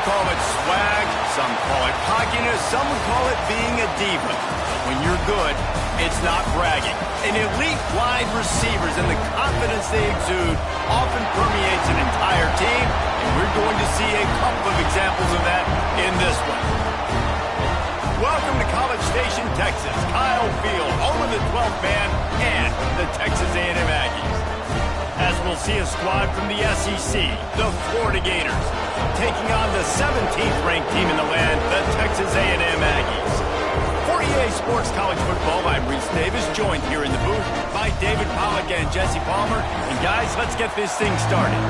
call it swag, some call it cockiness, some would call it being a diva. When you're good, it's not bragging. An elite wide receivers and the confidence they exude often permeates an entire team, and we're going to see a couple of examples of that in this one. Welcome to College Station, Texas. Kyle Field, home of the 12th man and the Texas A&M Aggies. As we'll see a squad from the SEC, the Florida Gators, taking on the 17th ranked team in the land, the Texas A&M Aggies. For EA Sports College Football, I'm Reese Davis, joined here in the booth by David Pollack and Jesse Palmer. And guys, let's get this thing started.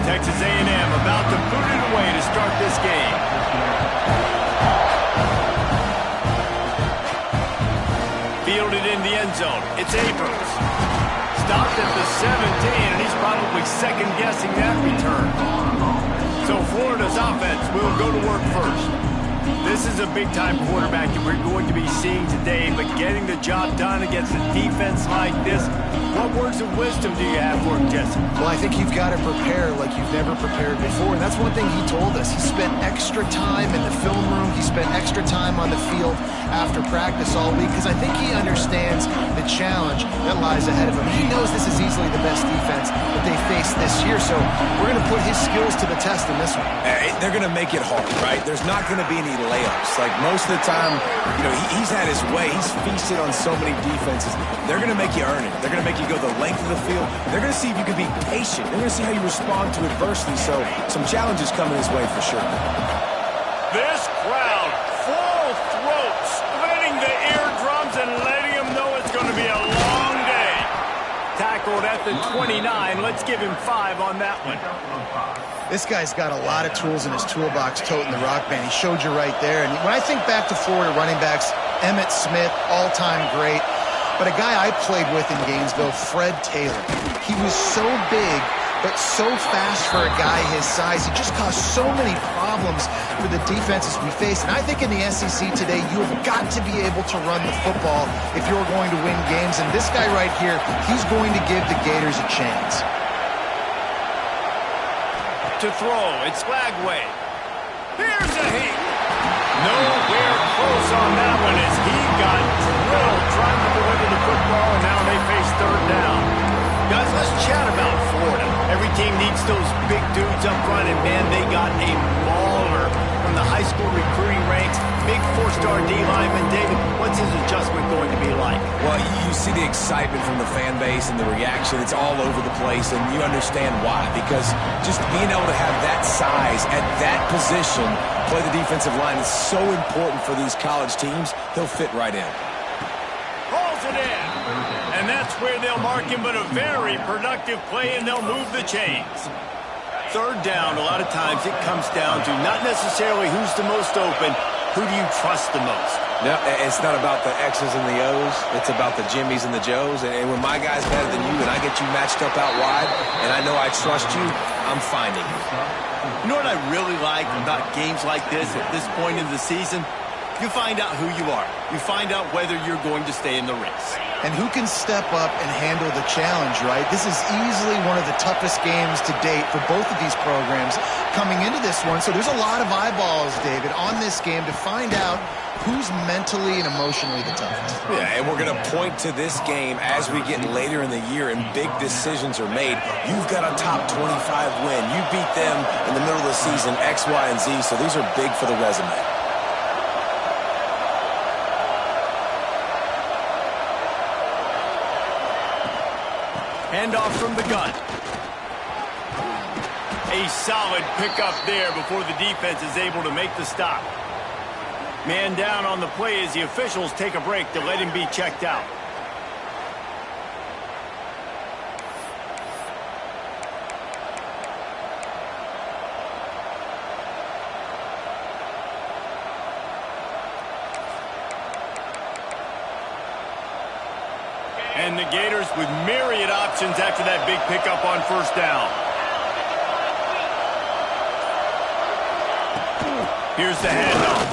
Texas A&M about to boot it away to start this game. Fielded in the end zone. It's Abrams. Stopped at the 17, and he's probably second-guessing that return. So Florida's offense will go to work first. This is a big-time quarterback that we're going to be seeing today, but getting the job done against a defense like this, what words of wisdom do you have for him, Jesse? Well, I think you've got to prepare like you've never prepared before, and that's one thing he told us. He spent extra time in the film room. He spent extra time on the field after practice all week because I think he understands the challenge that lies ahead of him. He knows this is easily the best defense that they face this year, so we're going to put his skills to the test in this one. They're going to make it hard, right? There's not going to be any layups. Like most of the time, you know, he's had his way. He's feasted on so many defenses. They're going to make you earn it. They're going to make you go the length of the field. They're going to see if you can be patient. They're going to see how you respond to adversity. So some challenges coming his way for sure. This crowd, full throat, splitting the eardrums and letting them know it's going to be a long day. Tackled at the 29. Let's give him 5 on that one. This guy's got a lot of tools in his toolbox toting the rock band. He showed you right there. And when I think back to Florida running backs, Emmitt Smith, all-time great. But a guy I played with in Gainesville, Fred Taylor. He was so big, but so fast for a guy his size. He just caused so many problems for the defenses we face. And I think in the SEC today, you have got to be able to run the football if you're going to win games. And this guy right here, he's going to give the Gators a chance. To throw, it's Flagway. Here's a heat. Nowhere close on that one as he got drilled trying to deliver the football, and now they face third down. Guys, let's chat about Florida. Every team needs those big dudes up front, and man, they got a baller from the high school recruiting ranks. Big 4-star D lineman. David, what's his adjustment going to be like? Well, you see the excitement from the fan base and the reaction. It's all over the place, and you understand why. Because just being able to have that size at that position, play the defensive line, is so important for these college teams. He'll fit right in. Pulls it in. And that's where they'll mark him, but a very productive play, and they'll move the chains. Third down, a lot of times it comes down to not necessarily who's the most open, who do you trust the most? No, it's not about the X's and the O's. It's about the Jimmys and the Joes. And when my guy's better than you and I get you matched up out wide and I know I trust you, I'm finding you. You know what I really like about games like this at this point in the season? You find out who you are. You find out whether you're going to stay in the race. And who can step up and handle the challenge, right? This is easily one of the toughest games to date for both of these programs coming into this one. So there's a lot of eyeballs, David, on this game to find out who's mentally and emotionally the toughest. Yeah, and we're going to point to this game as we get later in the year and big decisions are made. You've got a top 25 win. You beat them in the middle of the season, X, Y, and Z. So these are big for the resume. Handoff from the gun. A solid pickup there before the defense is able to make the stop. Man down on the play as the officials take a break to let him be checked out. And the Gators with myriad options after that big pickup on first down. Here's the handoff.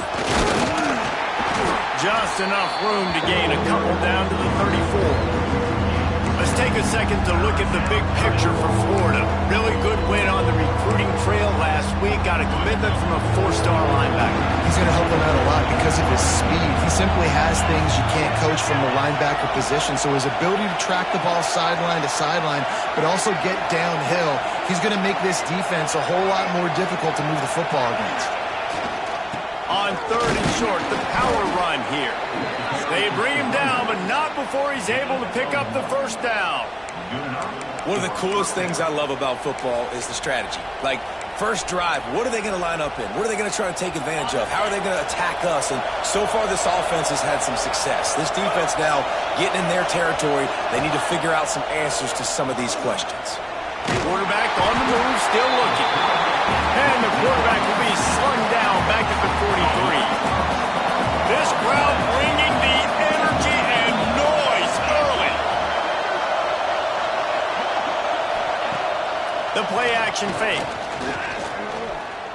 Just enough room to gain a couple down to the 34. take a second to look at the big picture for Florida. Really good win on the recruiting trail last week. Got a commitment from a 4-star linebacker. He's going to help them out a lot because of his speed. He simply has things you can't coach from the linebacker position. So his ability to track the ball sideline to sideline, but also get downhill, he's going to make this defense a whole lot more difficult to move the football against. On 3rd and short, the power run here. They bring him down, but not before he's able to pick up the first down. One of the coolest things I love about football is the strategy. Like, first drive, what are they going to line up in? What are they going to try to take advantage of? How are they going to attack us? And so far, this offense has had some success. This defense now getting in their territory. They need to figure out some answers to some of these questions. Quarterback on the move, still looking. And the quarterback will be slung down back at the 43. This crowd bringing the energy and noise early. The play-action fake.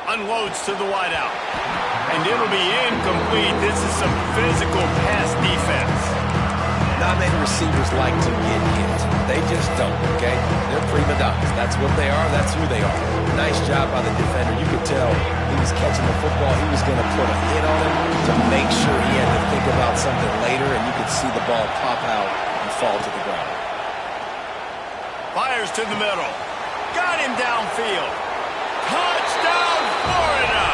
Unloads to the wideout. And it'll be incomplete. This is some physical pass defense. Not many receivers like to get hit. They just don't, okay? They're prima donnas. That's what they are. That's who they are. Nice job by the defender. You could tell he was catching the football. He was going to put a hit on him to make sure he had to think about something later, and you could see the ball pop out and fall to the ground. Fires to the middle. Got him downfield. Touchdown, Florida!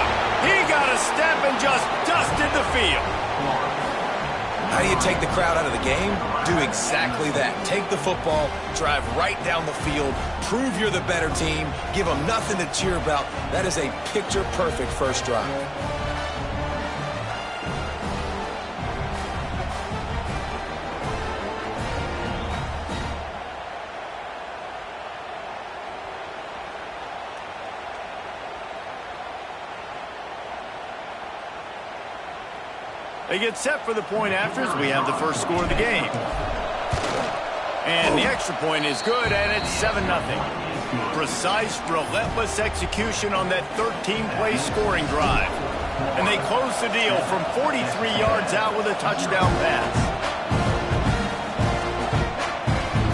He got a step and just dusted the field. How do you take the crowd out of the game? Do exactly that. Take the football, drive right down the field, prove you're the better team, give them nothing to cheer about. That is a picture-perfect first drive. They get set for the point afters. We have the first score of the game. And the extra point is good, and it's 7-0. Precise, relentless execution on that 13-play scoring drive. And they close the deal from 43 yards out with a touchdown pass.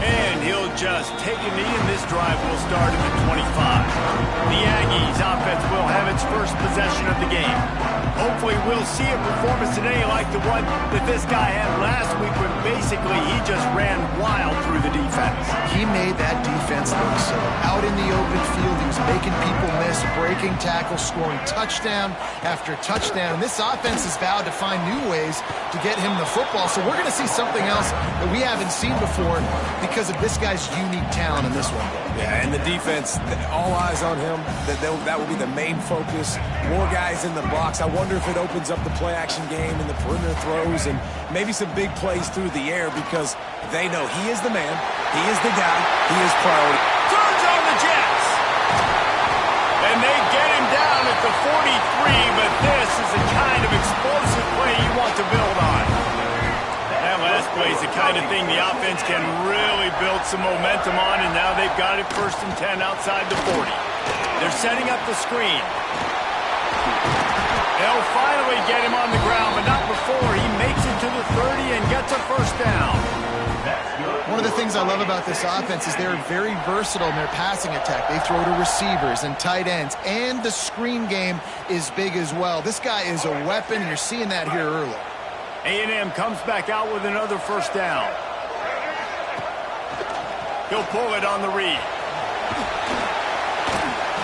And he'll just take a knee, and this drive will start at the 25. The Aggies offense will have its first possession of the game. Hopefully we'll see a performance today like the one that this guy had last week when basically he just ran wild through the defense. He made that defense look so out in the open field. He was making people miss, breaking tackles, scoring touchdown after touchdown. And this offense has vowed to find new ways to get him the football. So we're going to see something else that we haven't seen before because of this guy's unique talent in this one. Yeah, and the defense, all eyes on him. That will be the main focus. More guys in the box. I wonder if it opens up the play-action game and the perimeter throws and maybe some big plays through the air because they know he is the man, he is the guy, he is priority. Turns on the Jets. And they get him down at the 43, but this is the kind of explosive play you want to build on. That last play is the kind of thing the offense can really build some momentum on, and now they've got it 1st and 10 outside the 40. They're setting up the screen. They'll finally get him on the ground, but not before he makes it to the 30 and gets a first down. One of the things I love about this offense is they're very versatile in their passing attack. They throw to receivers and tight ends, and the screen game is big as well. This guy is a weapon, and you're seeing that here early. A&M comes back out with another first down. He'll pull it on the read.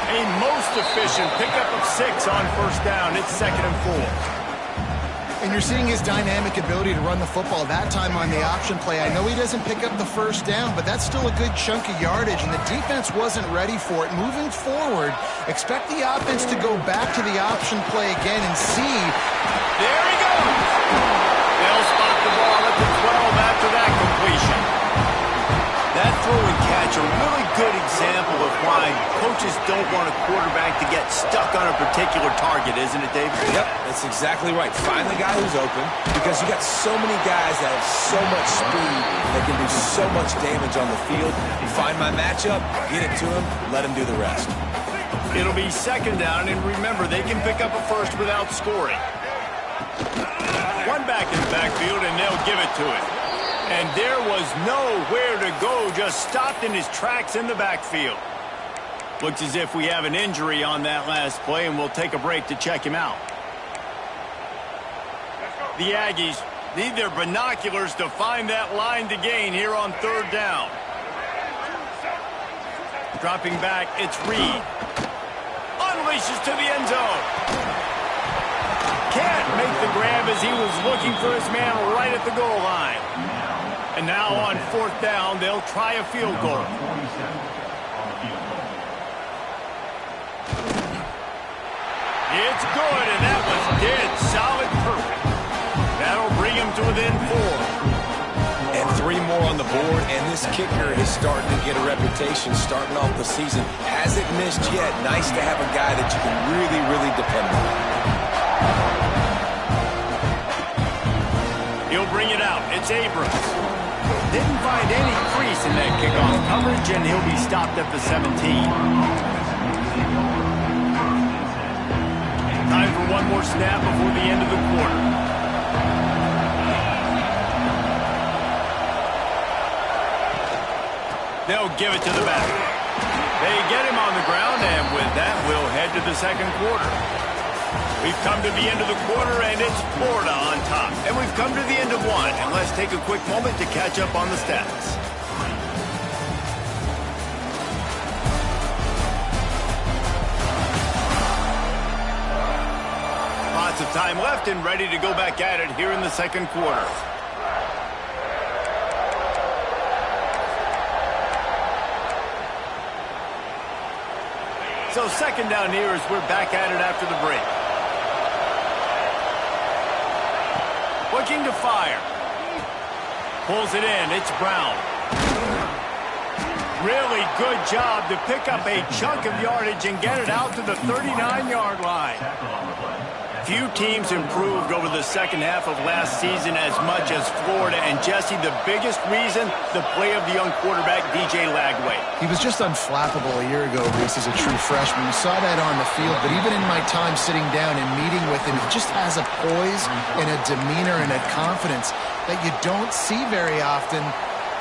A most efficient pickup of 6 on first down. It's 2nd and 4. And you're seeing his dynamic ability to run the football, that time on the option play. I know he doesn't pick up the first down, but that's still a good chunk of yardage, and the defense wasn't ready for it. Moving forward, expect the offense to go back to the option play again and see. There he goes. They'll spot the ball at the 12 after that completion. That throw and catch, a really good example of why coaches don't want a quarterback to get stuck on a particular target, isn't it, David? Yep, that's exactly right. Find the guy who's open because you got so many guys that have so much speed that can do so much damage on the field. Find my matchup, get it to him, let him do the rest. It'll be 2nd down, and remember, they can pick up a first without scoring. One back in the backfield, and they'll give it to him. And there was nowhere to go, just stopped in his tracks in the backfield. Looks as if we have an injury on that last play, and we'll take a break to check him out. The Aggies need their binoculars to find that line to gain here on third down. Dropping back, it's Reed. Unleashes to the end zone. Can't make the grab as he was looking for his man right at the goal line. And now on fourth down, they'll try a field goal. It's good, and that was dead solid perfect. That'll bring him to within 4. And 3 more on the board, and this kicker is starting to get a reputation starting off the season. Hasn't missed yet. Nice to have a guy that you can really, really depend on. He'll bring it out. It's Abrams. Didn't find any crease in that kickoff coverage, and he'll be stopped at the 17. Time for one more snap before the end of the quarter. They'll give it to the back. They get him on the ground, and with that, we'll head to the second quarter. We've come to the end of the quarter, and it's Florida on top. And we've come to the end of one, and let's take a quick moment to catch up on the stats. Lots of time left and ready to go back at it here in the second quarter. So second down here as we're back at it after the break. Looking to fire. Pulls it in. It's Brown. Really good job to pick up a chunk of yardage and get it out to the 39-yard line. Few teams improved over the second half of last season as much as Florida. And, Jesse, the biggest reason, the play of the young quarterback, DJ Lagway. He was just unflappable a year ago, Reese, as a true freshman. You saw that on the field, but even in my time sitting down and meeting with him, he just has a poise and a demeanor and a confidence that you don't see very often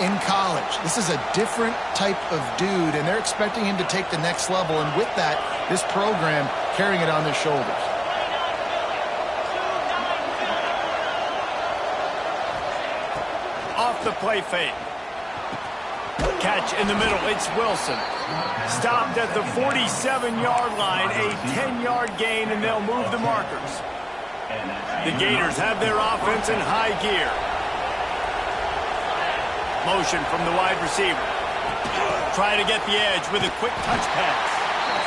in college. This is a different type of dude, and they're expecting him to take the next level. And with that, this program carrying it on their shoulders. The play fake. Catch in the middle. It's Wilson. Stopped at the 47-yard line. A 10-yard gain, and they'll move the markers. The Gators have their offense in high gear. Motion from the wide receiver. Trying to get the edge with a quick touch pass.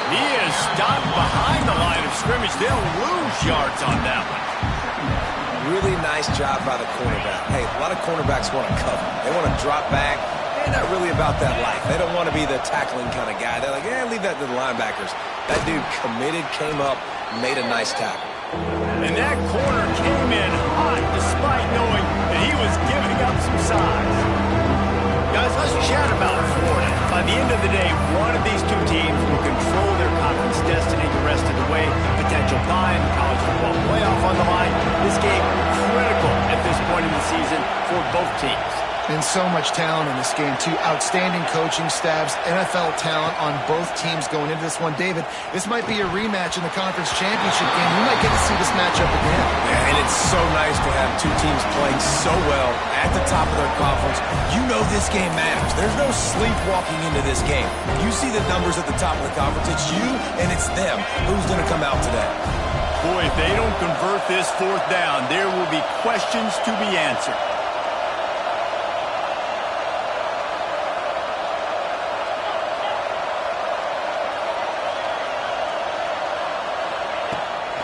He is stopped behind the line of scrimmage. They'll lose yards on that one. Really nice job by the cornerback. Hey, a lot of cornerbacks want to cover. They want to drop back. They're not really about that life. They don't want to be the tackling kind of guy. They're like, yeah, leave that to the linebackers. That dude committed, came up, made a nice tackle. And that corner came in hot despite knowing that he was giving up some size. Guys, let's chat about Florida. By the end of the day, one of these two teams will control their conference destiny the rest of the way. Potential bye in the college football playoff on the line. This game critical at this point in the season for both teams. And so much talent in this game, too. Outstanding coaching staffs, NFL talent on both teams going into this one. David, this might be a rematch in the conference championship game. We might get to see this matchup again. Yeah, and it's so nice to have two teams playing so well at the top of their conference. You know this game matters. There's no sleepwalking into this game. You see the numbers at the top of the conference. It's you and it's them. Who's going to come out today? Boy, if they don't convert this fourth down, there will be questions to be answered.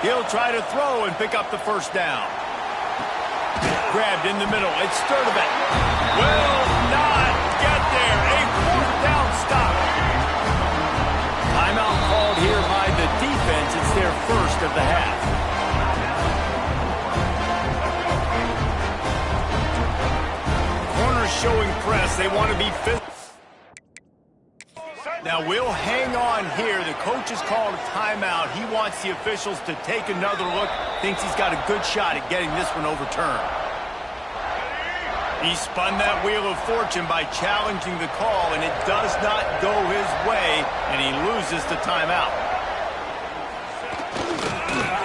He'll try to throw and pick up the first down. Grabbed in the middle. It's Sturdivant. Will not get there. A fourth down stop. Timeout called here by the defense. It's their first of the half. Corners showing press. They want to be fifth. Now, we'll hang on here. The coach has called a timeout. He wants the officials to take another look. Thinks he's got a good shot at getting this one overturned. He spun that wheel of fortune by challenging the call, and it does not go his way, and he loses the timeout.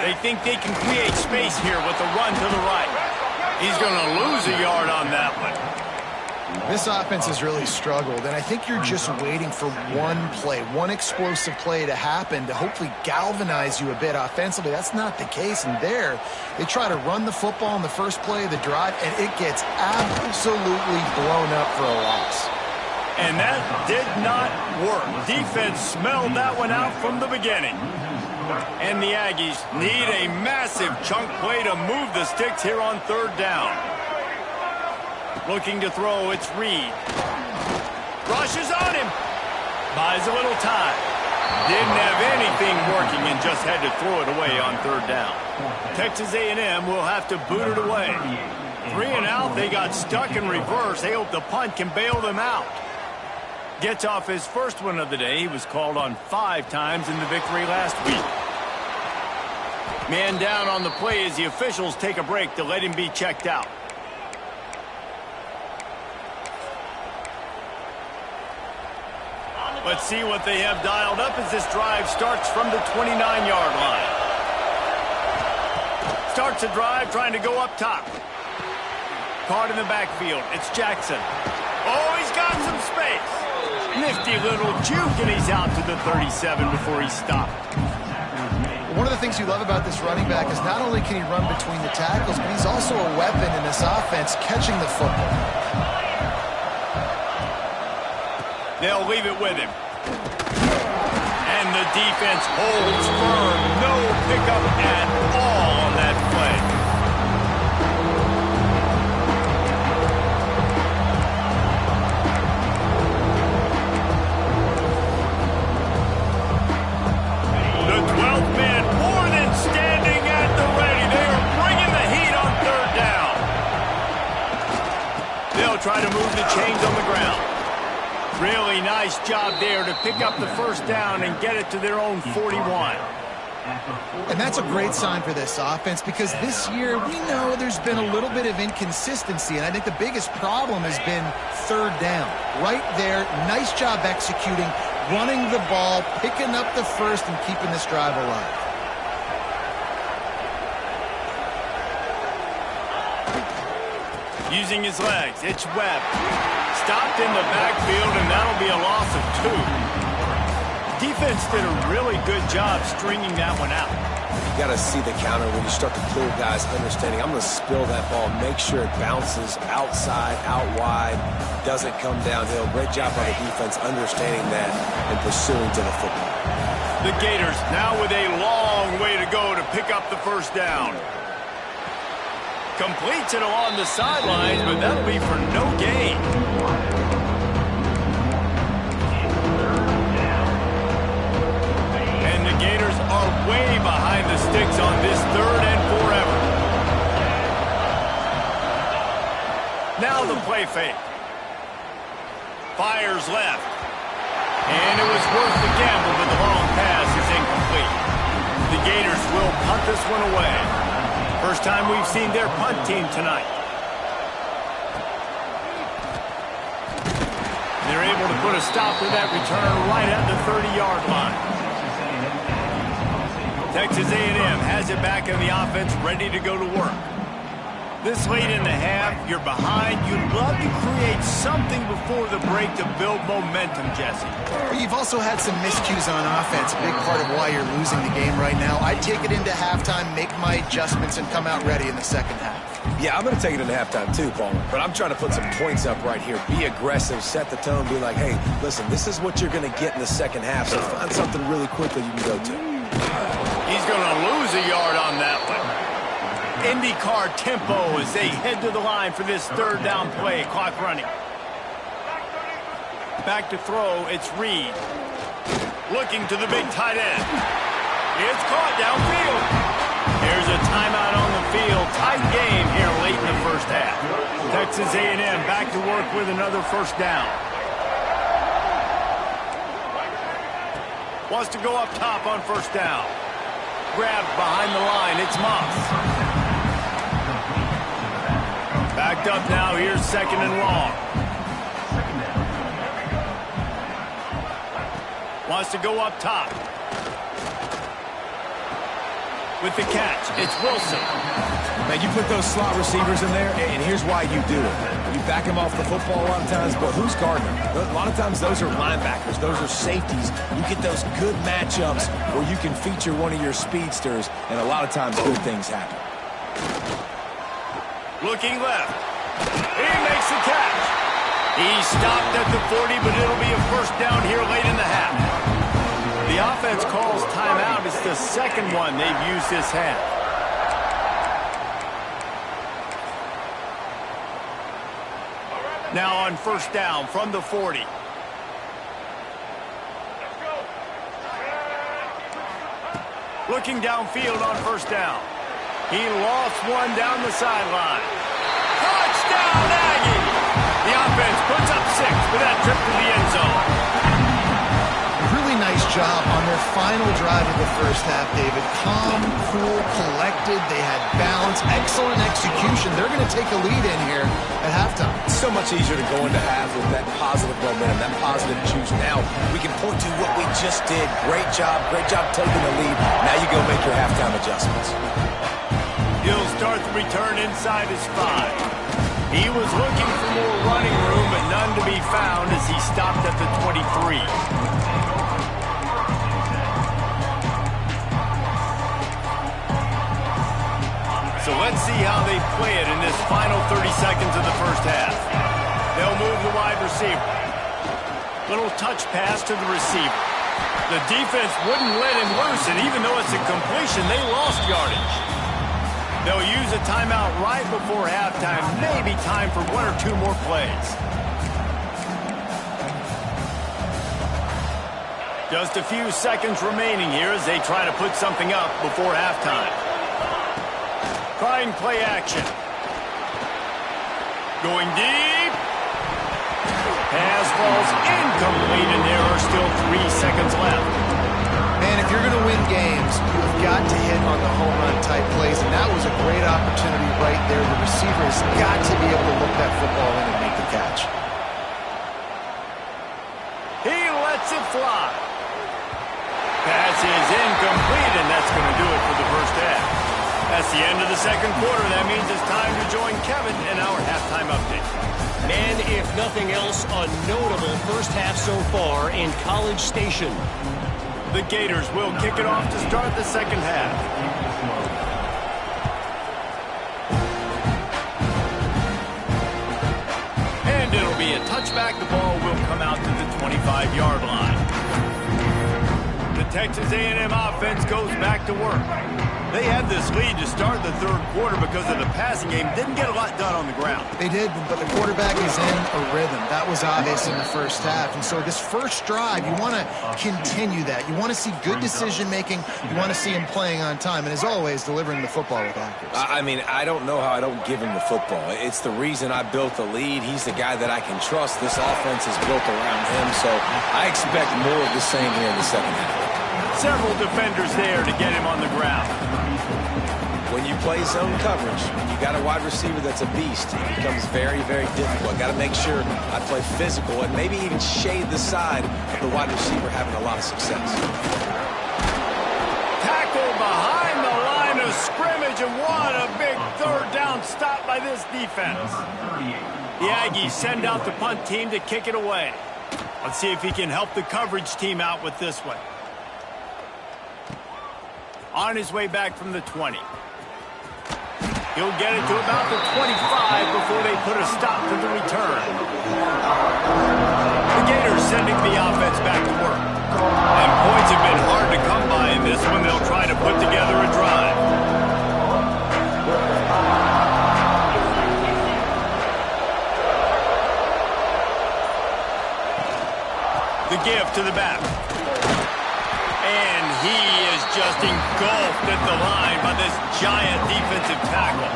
They think they can create space here with the run to the right. He's going to lose a yard on that one. This offense has really struggled, and I think you're just waiting for one play, one explosive play to happen to hopefully galvanize you a bit offensively. That's not the case, and there, they try to run the football in the first play of the drive, and it gets absolutely blown up for a loss. And that did not work. Defense smelled that one out from the beginning. And the Aggies need a massive chunk play to move the sticks here on third down. Looking to throw, it's Reed. Rushes on him. Buys a little time. Didn't have anything working and just had to throw it away on third down. Texas A&M will have to boot it away. 3 and out, they got stuck in reverse. They hope the punt can bail them out. Gets off his first one of the day. He was called on 5 times in the victory last week. Man down on the play as the officials take a break to let him be checked out. Let's see what they have dialed up as this drive starts from the 29-yard line. Starts a drive trying to go up top. Caught in the backfield. It's Jackson. Oh, he's got some space. Nifty little juke, and he's out to the 37 before he stopped. One of the things you love about this running back is not only can he run between the tackles, but he's also a weapon in this offense catching the football. They'll leave it with him. And the defense holds firm. No pickup at all on that play. Try to move the chains on the ground. Really nice job there to pick up the first down and get it to their own 41. And that's a great sign for this offense because this year we know there's been a little bit of inconsistency, and I think the biggest problem has been third down. Right there, nice job executing, running the ball, picking up the first, and keeping this drive alive. Using his legs, it's Webb. Stopped in the backfield, and that'll be a loss of 2. Defense did a really good job stringing that one out. You got to see the counter when you start to clear guys, understanding I'm going to spill that ball, make sure it bounces outside, out wide, doesn't come downhill. Great job by the defense understanding that and pursuing to the football. The Gators now with a long way to go to pick up the first down. Completes it along the sidelines, but that'll be for no gain. And the Gators are way behind the sticks on this third and forever. Now the play fake. Fires left. And it was worth the gamble, but the long pass is incomplete. The Gators will punt this one away. First time we've seen their punt team tonight. They're able to put a stop to that return right at the 30-yard line. Texas A&M has it back in the offense, ready to go to work. This late in the half, you're behind. You'd love to create something before the break to build momentum, Jesse. But you've also had some miscues on offense, a big part of why you're losing the game right now. I'd take it into halftime, make my adjustments, and come out ready in the second half. Yeah, I'm going to take it into halftime too, Paul. But I'm trying to put some points up right here. Be aggressive, set the tone, be like, hey, listen, this is what you're going to get in the second half, so find something really quickly you can go to. He's going to lose a yard on that one. IndyCar tempo as they head to the line for this third down play. Clock running. Back to throw, it's Reed. Looking to the big tight end. It's caught downfield. Here's a timeout on the field. Tight game here late in the first half. Texas A&M back to work with another first down. Wants to go up top on first down. Grabbed behind the line, it's Moss. Back up now. Here's 2nd and long. Wants to go up top. With the catch, it's Wilson. Man, you put those slot receivers in there, and here's why you do it. You back them off the football a lot of times, but who's guarding them? A lot of times those are linebackers. Those are safeties. You get those good matchups where you can feature one of your speedsters, and a lot of times good things happen. Looking left. He makes the catch. He stopped at the 40, but it'll be a first down here late in the half. The offense calls timeout. It's the second one they've used this half. Now on first down from the 40. Looking downfield on first down. He lost one down the sideline. Touchdown, Aggie! The offense puts up 6 for that trip to the end zone. Really nice job on their final drive of the first half, David. Calm, cool, collected. They had balance, excellent execution. They're going to take a lead in here at halftime. It's so much easier to go into half with that positive momentum, that positive juice. Now we can point to what we just did. Great job taking the lead. Now you go make your halftime adjustments. He'll start the return inside his 5. He was looking for more running room, but none to be found as he stopped at the 23. So let's see how they play it in this final 30 seconds of the first half. They'll move the wide receiver. Little touch pass to the receiver. The defense wouldn't let him loose, and even though it's a completion, they lost yardage. They'll use a timeout right before halftime. Maybe time for 1 or 2 more plays. Just a few seconds remaining here as they try to put something up before halftime. Trying play action. Going deep. Pass falls incomplete, and there are still 3 seconds left. Man, if you're going to win games, you've got to hit on the home run type plays, and that was a great opportunity right there. The receiver has got to be able to look that football in and make the catch. He lets it fly. Pass is incomplete, and that's going to do it for the first half. That's the end of the second quarter. That means it's time to join Kevin in our halftime update. Man, if nothing else, a notable first half so far in College Station. The Gators will kick it off to start the second half. And it'll be a touchback. The ball will come out to the 25-yard line. The Texas A&M offense goes back to work. They had this lead to start the third quarter because of the passing game. Didn't get a lot done on the ground. They did, but the quarterback is in a rhythm. That was obvious in the first half. And so this first drive, you want to continue that. You want to see good decision-making. You want to see him playing on time. And as always, delivering the football with accuracy. I mean, I don't know how I don't give him the football. It's the reason I built the lead. He's the guy that I can trust. This offense is built around him. So I expect more of the same here in the second half. Several defenders there to get him on the ground. When you play zone coverage, you got a wide receiver that's a beast. It becomes very, very difficult. Got to make sure I play physical and maybe even shade the side of the wide receiver having a lot of success. Tackle behind the line of scrimmage, and what a big third down stop by this defense. The Aggies send out the punt team to kick it away. Let's see if he can help the coverage team out with this one. On his way back from the 20. He'll get it to about the 25 before they put a stop to the return. The Gators sending the offense back to work. And points have been hard to come by in this one. They'll try to put together a drive. The give to the back. And he is just engulfed at the line by this giant defensive tackle.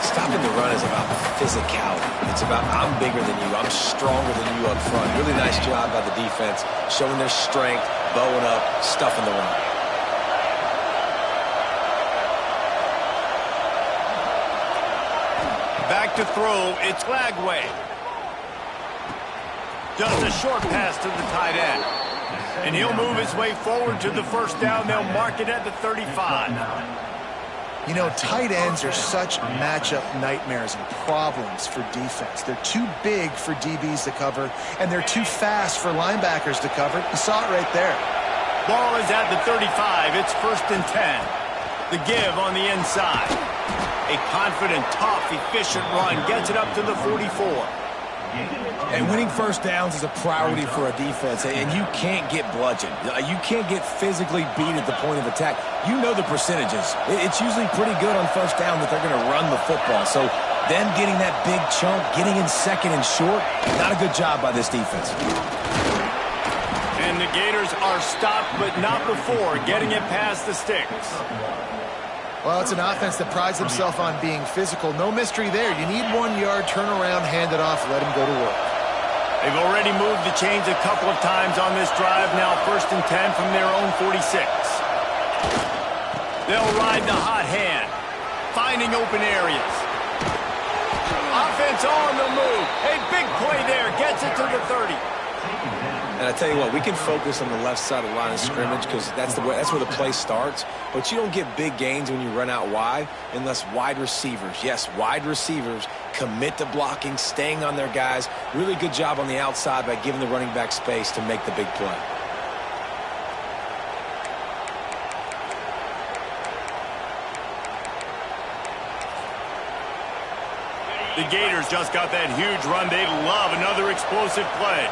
Stopping the run is about physicality. It's about I'm bigger than you. I'm stronger than you up front. Really nice job by the defense, showing their strength, bowing up, stuffing the run. Back to throw, it's Lagway. Just a short pass to the tight end. And he'll move his way forward to the first down. They'll mark it at the 35. You know, tight ends are such matchup nightmares and problems for defense. They're too big for DBs to cover, and they're too fast for linebackers to cover. You saw it right there. Ball is at the 35. It's 1st and 10. The give on the inside. A confident, tough, efficient run gets it up to the 44. And winning first downs is a priority for a defense, and you can't get bludgeoned. You can't get physically beat at the point of attack. You know the percentages. It's usually pretty good on first down that they're going to run the football. So them getting that big chunk, getting in second and short, not a good job by this defense. And the Gators are stopped, but not before getting it past the sticks. Well, it's an offense that prides themselves on being physical. No mystery there. You need 1 yard, turn around, hand it off, let him go to work. They've already moved the chains a couple of times on this drive. Now 1st and 10 from their own 46. They'll ride the hot hand, finding open areas. Offense on the move. A big play there. Gets it to the 30. And I tell you what, we can focus on the left side of the line of scrimmage because that's where the play starts. But you don't get big gains when you run out wide unless wide receivers, yes, wide receivers, commit to blocking, staying on their guys. Really good job on the outside by giving the running back space to make the big play. The Gators just got that huge run. They love another explosive play.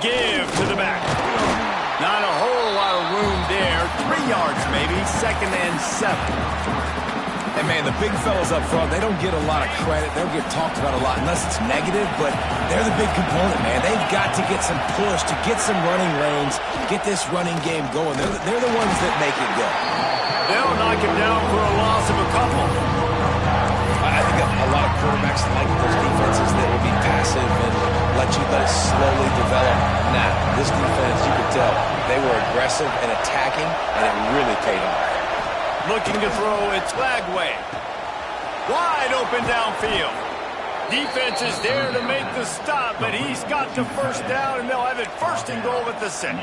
Give to the back. Not a whole lot of room there. 3 yards maybe. 2nd and 7. And, man, the big fellas up front, they don't get a lot of credit. They don't get talked about a lot unless it's negative, but they're the big component, man. They've got to get some push, to get some running lanes, get this running game going. They're the ones that make it go. They'll knock him down for a loss of a couple. I think a lot of quarterbacks like those defenses that will be passive and let it slowly develop. Nah, this defense, you could tell, they were aggressive and attacking, and it really paid off. Looking to throw, it's Lagway. Wide open downfield. Defense is there to make the stop, but he's got to first down, and they'll have it 1st and goal at the 6.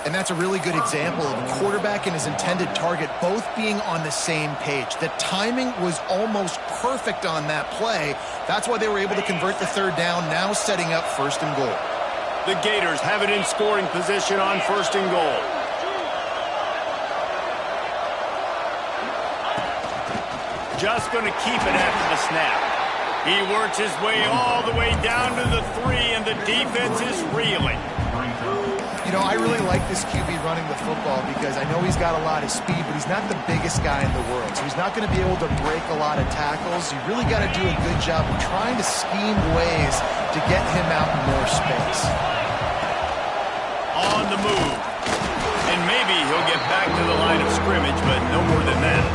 And that's a really good example of a quarterback and his intended target both being on the same page. The timing was almost perfect on that play. That's why they were able to convert the 3rd down, now setting up 1st and goal. The Gators have it in scoring position on 1st and goal. Just going to keep it after the snap. He works his way all the way down to the 3, and the defense is reeling. You know, I really like this QB running the football because I know he's got a lot of speed, but he's not the biggest guy in the world. So he's not going to be able to break a lot of tackles. You really got to do a good job of trying to scheme ways to get him out in more space. On the move. And maybe he'll get back to the line of scrimmage, but no more than that.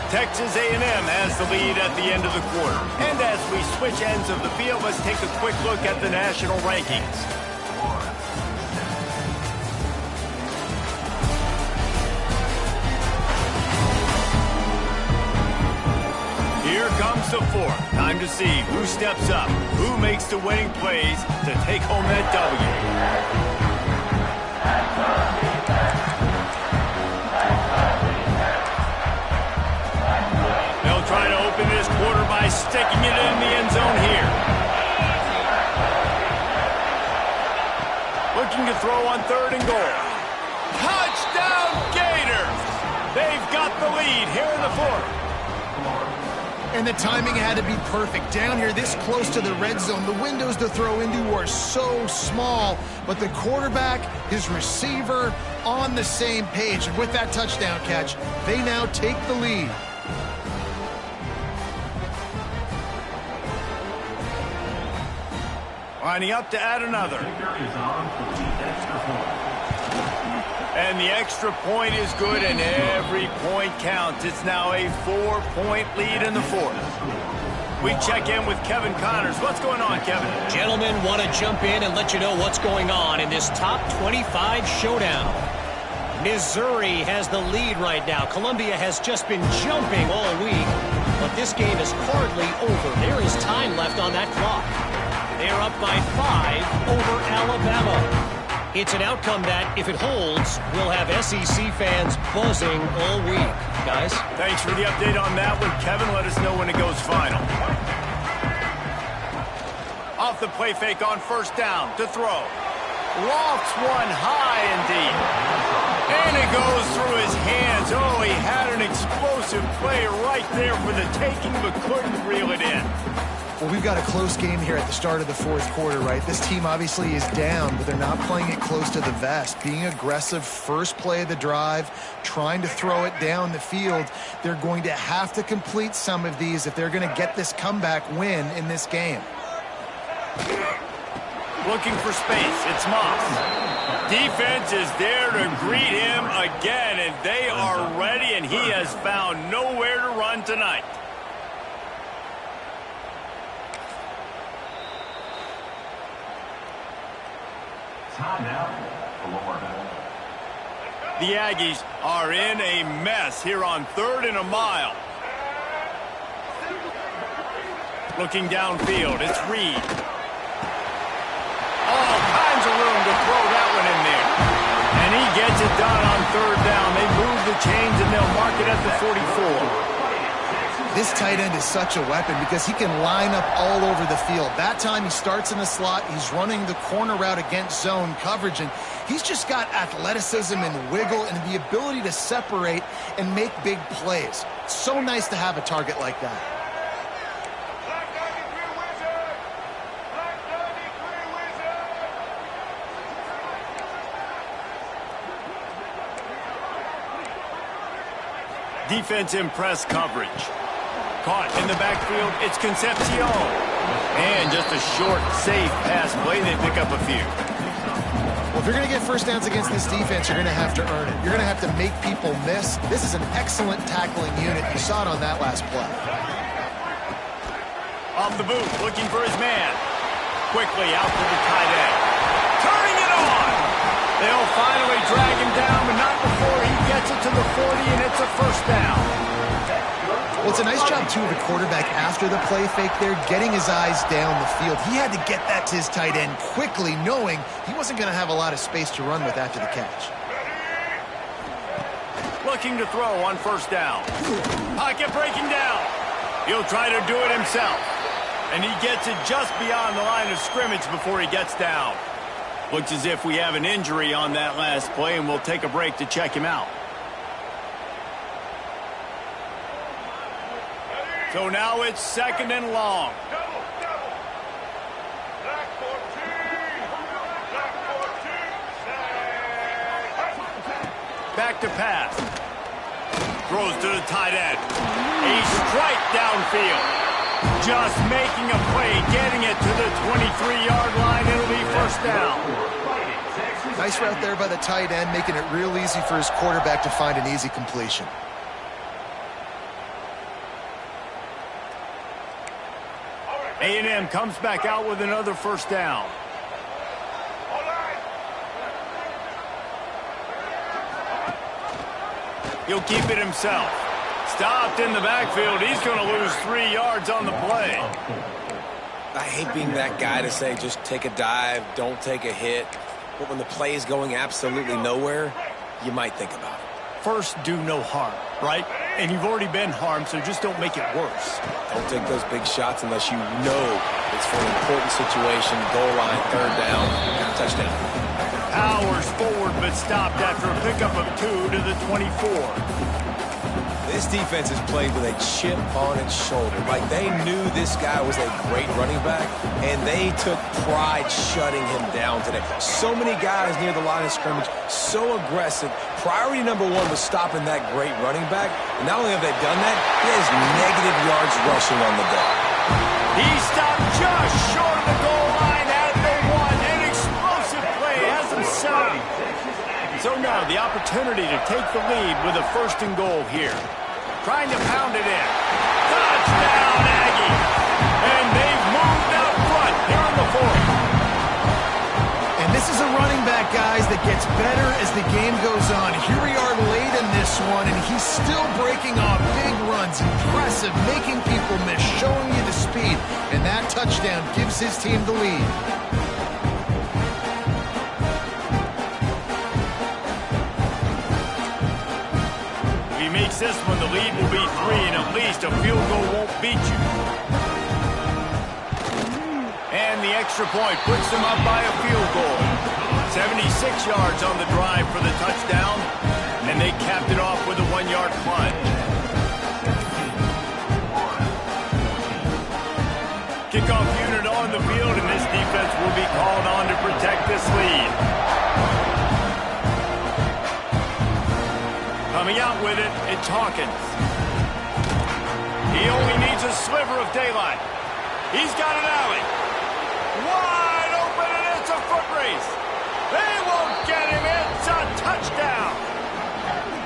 Texas A&M has the lead at the end of the quarter. And as we switch ends of the field, let's take a quick look at the national rankings. Here comes the 4th. Time to see who steps up, who makes the winning plays to take home that W. Try to open this quarter by sticking it in the end zone here. Looking to throw on 3rd and goal. Touchdown Gators! They've got the lead here in the 4th. And the timing had to be perfect. Down here, this close to the red zone, the windows to throw into are so small, but the quarterback, his receiver, on the same page. And with that touchdown catch, they now take the lead. Lining up to add another. And the extra point is good, and every point counts. It's now a 4-point lead in the fourth. We check in with Kevin Connors. What's going on, Kevin? Gentlemen, want to jump in and let you know what's going on in this top 25 showdown. Missouri has the lead right now. Columbia has just been jumping all week, but this game is hardly over. There is time left on that clock. They're up by 5 over Alabama. It's an outcome that, if it holds, will have SEC fans buzzing all week. Guys? Thanks for the update on that one, Kevin. Let us know when it goes final. Off the play fake on first down to throw. Lofts one high and deep. And it goes through his hands. Oh, he had an explosive play right there for the taking, but couldn't reel it in. Well, we've got a close game here at the start of the fourth quarter, right? This team obviously is down, but they're not playing it close to the vest. Being aggressive, first play of the drive, trying to throw it down the field. They're going to have to complete some of these if they're going to get this comeback win in this game. Looking for space. It's Moss. Defense is there to greet him again, and they are ready, and he has found nowhere to run tonight. The Aggies are in a mess here on 3rd and a mile. Looking downfield, it's Reed. All kinds of room to throw that one in there. And he gets it done on 3rd down. They move the chains and they'll mark it at the 44. This tight end is such a weapon because he can line up all over the field. That time he starts in the slot. He's running the corner route against zone coverage, and he's just got athleticism and wiggle and the ability to separate and make big plays. It's so nice to have a target like that. Defense in press coverage. Caught in the backfield, it's Concepcion. And just a short, safe pass play. They pick up a few. Well, if you're going to get first downs against this defense, you're going to have to earn it. You're going to have to make people miss. This is an excellent tackling unit. You saw it on that last play. Off the boot, looking for his man. Quickly out to the tight end. Turning it on! They'll finally drag him down, but not before he gets it to the 40, and it's a first down. Well, it's a nice job, too, of the quarterback after the play fake there, getting his eyes down the field. He had to get that to his tight end quickly, knowing he wasn't going to have a lot of space to run with after the catch. Looking to throw on first down. Pocket breaking down. He'll try to do it himself. And he gets it just beyond the line of scrimmage before he gets down. Looks as if we have an injury on that last play, and we'll take a break to check him out. So now it's 2nd and long. Back to pass. Throws to the tight end. A strike downfield. Just making a play, getting it to the 23-yard line. It'll be first down. Nice route there by the tight end, making it real easy for his quarterback to find an easy completion. A&M comes back out with another first down. He'll keep it himself. Stopped in the backfield. He's going to lose 3 yards on the play. I hate being that guy to say just take a dive, don't take a hit. But when the play is going absolutely nowhere, you might think about it. First, do no harm, right? And you've already been harmed, so just don't make it worse. Don't take those big shots unless you know it's for an important situation. Goal line, 3rd down, touchdown. Powers forward, but stopped after a pickup of 2 to the 24. This defense has played with a chip on its shoulder. Like, they knew this guy was a great running back, and they took pride shutting him down today. So many guys near the line of scrimmage, so aggressive. Priority number one was stopping that great running back. And not only have they done that, he has negative yards rushing on the day. He stopped just short of the goal line at the 1. An explosive play has him set up. So now the opportunity to take the lead with a 1st and goal here. Trying to pound it in. Touchdown, Aggie. And they've moved out front here in the 4th. And this is a running back, guys, that gets better as the game goes on. Here we are late in this one, and he's still breaking off big runs. Impressive, making people miss, showing you the speed. And that touchdown gives his team the lead. Makes this one, the lead will be 3, and at least a field goal won't beat you. And the extra point puts them up by a field goal. 76 yards on the drive for the touchdown, and they capped it off with a 1-yard plunge. Kickoff unit on the field, and this defense will be called on to protect this lead. Coming out with it, it's Hawkins. He only needs a sliver of daylight. He's got an alley. Wide open, and it's a foot race. They won't get him. It's a touchdown.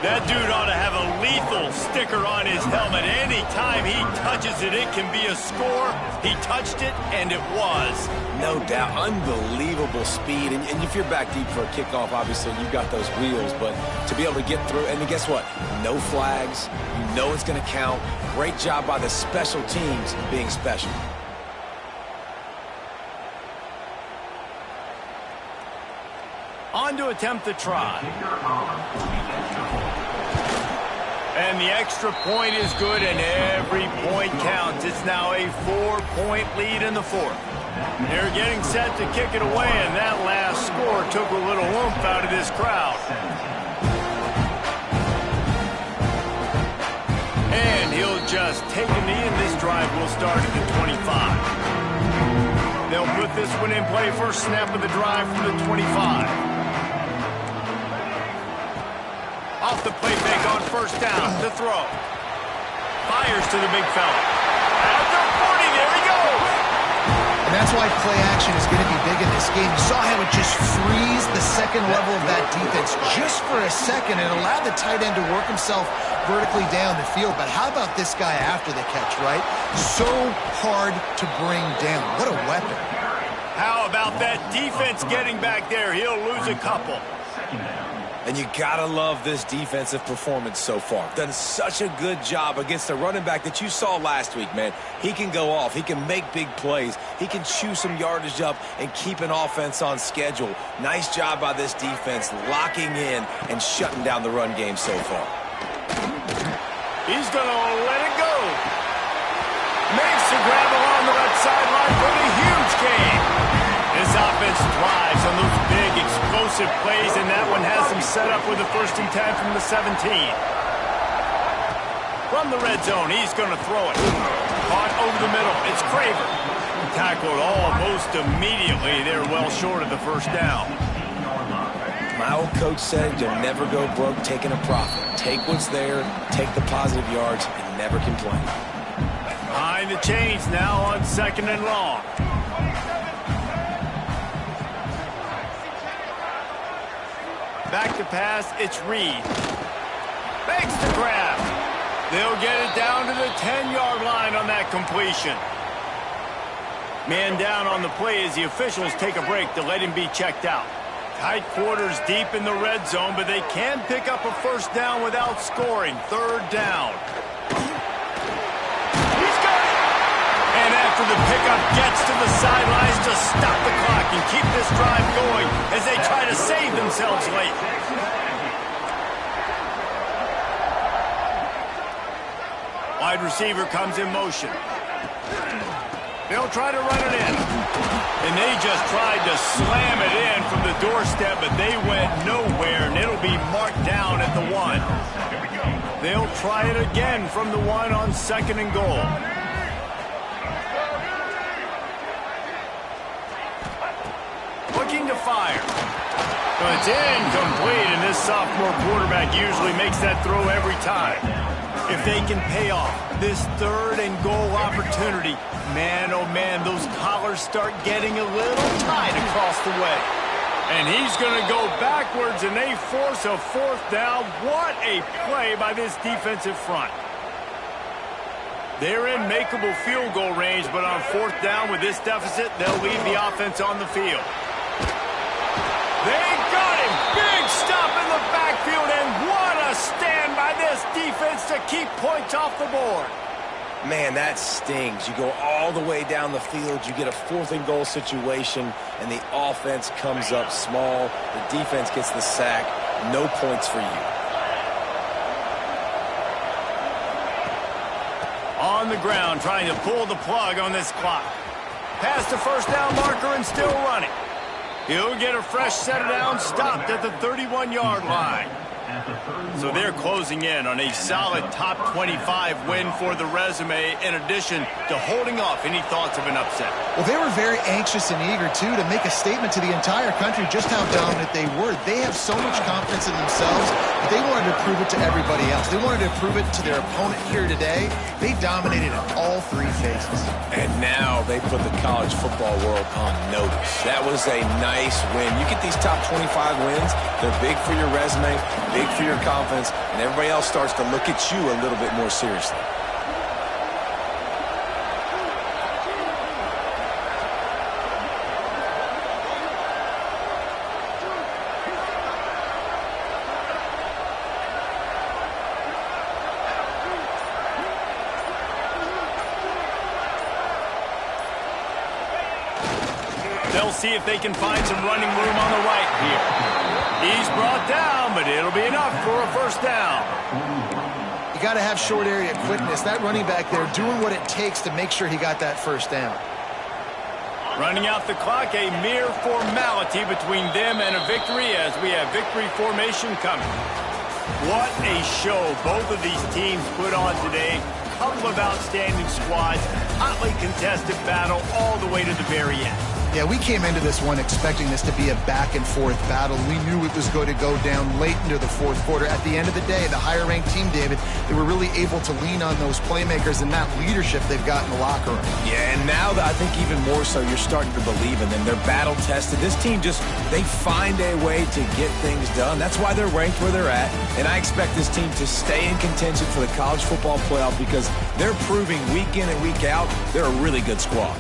That dude ought to have a lethal sticker on his helmet. Anytime he touches it, it can be a score. He touched it, and it was. No doubt. Unbelievable speed. And if you're back deep for a kickoff, obviously, you've got those wheels. But to be able to get through, and then guess what? No flags. You know it's going to count. Great job by the special teams being special. On to attempt the try. And the extra point is good, and every point counts. It's now a 4-point lead in the 4th. They're getting set to kick it away, and that last score took a little oomph out of this crowd. And he'll just take a knee, and this drive will start at the 25. They'll put this one in play. First snap of the drive from the 25. Off the play fake on 1st down to throw. Fires to the big fella. At the 40, there he goes. And that's why play action is going to be big in this game. You saw how it just frees the second level of that defense just for a second and allowed the tight end to work himself vertically down the field. But how about this guy after the catch, right? So hard to bring down. What a weapon. How about that defense getting back there? He'll lose a couple. And you gotta love this defensive performance so far. Done such a good job against the running back that you saw last week, man. He can go off. He can make big plays. He can chew some yardage up and keep an offense on schedule. Nice job by this defense locking in and shutting down the run game so far. He's gonna let it go. Makes the grab along the left sideline for the huge gain. This offense thrives on those big, explosive plays, and that one has them set up with a 1st and 10 from the 17. From the red zone, he's going to throw it. Caught over the middle. It's Craver. Tackled almost immediately. They're well short of the 1st down. My old coach said you'll never go broke taking a profit. Take what's there, take the positive yards, and never complain. Behind the chains now on 2nd and long. Back to pass, it's Reed. Makes the grab. They'll get it down to the 10-yard line on that completion. Man down on the play as the officials take a break to let him be checked out. Tight quarters deep in the red zone, but they can pick up a 1st down without scoring. 3rd down. He's got it! And after the pickup gets to the sidelines to stop the clock and keep this drive going as they try to save themselves late. Wide receiver comes in motion. They'll try to run it in. And they just tried to slam it in from the doorstep, but they went nowhere, and it'll be marked down at the 1. They'll try it again from the 1 on 2nd and goal. Looking to fire. But it's incomplete, and this sophomore quarterback usually makes that throw every time. If they can pay off this 3rd and goal opportunity, man, oh man, those collars start getting a little tight across the way. And he's going to go backwards, and they force a 4th down. What a play by this defensive front. They're in makeable field goal range, but on 4th down with this deficit, they'll leave the offense on the field. They got him. Big stop in the backfield, and what a stand by this defense to keep points off the board. Man, that stings. You go all the way down the field, you get a 4th and goal situation, and the offense comes up small. The defense gets the sack. No points for you. On the ground, trying to pull the plug on this clock. Past the 1st down marker and still running. He'll get a fresh set of downs, stopped at the 31-yard line. So they're closing in on a solid top 25 win for the resume, in addition to holding off any thoughts of an upset. Well, they were very anxious and eager, too, to make a statement to the entire country just how dominant they were. They have so much confidence in themselves, but they wanted to prove it to everybody else. They wanted to prove it to their opponent here today. They dominated in all 3 phases. And now they put the college football world on notice. That was a nice win. You get these top 25 wins, they're big for your resume, big for your confidence, and everybody else starts to look at you a little bit more seriously. They'll see if they can find some running room on the right here. He's brought down, but it'll be enough for a 1st down. You got to have short area quickness. That running back there doing what it takes to make sure he got that 1st down. Running out the clock, a mere formality between them and a victory as we have victory formation coming. What a show both of these teams put on today. Couple of outstanding squads, hotly contested battle all the way to the very end. Yeah, we came into this one expecting this to be a back-and-forth battle. We knew it was going to go down late into the 4th quarter. At the end of the day, the higher-ranked team, David, they were really able to lean on those playmakers and that leadership they've got in the locker room. Yeah, and now I think even more so, you're starting to believe in them. They're battle-tested. This team they find a way to get things done. That's why they're ranked where they're at. And I expect this team to stay in contention for the college football playoff because they're proving week in and week out they're a really good squad.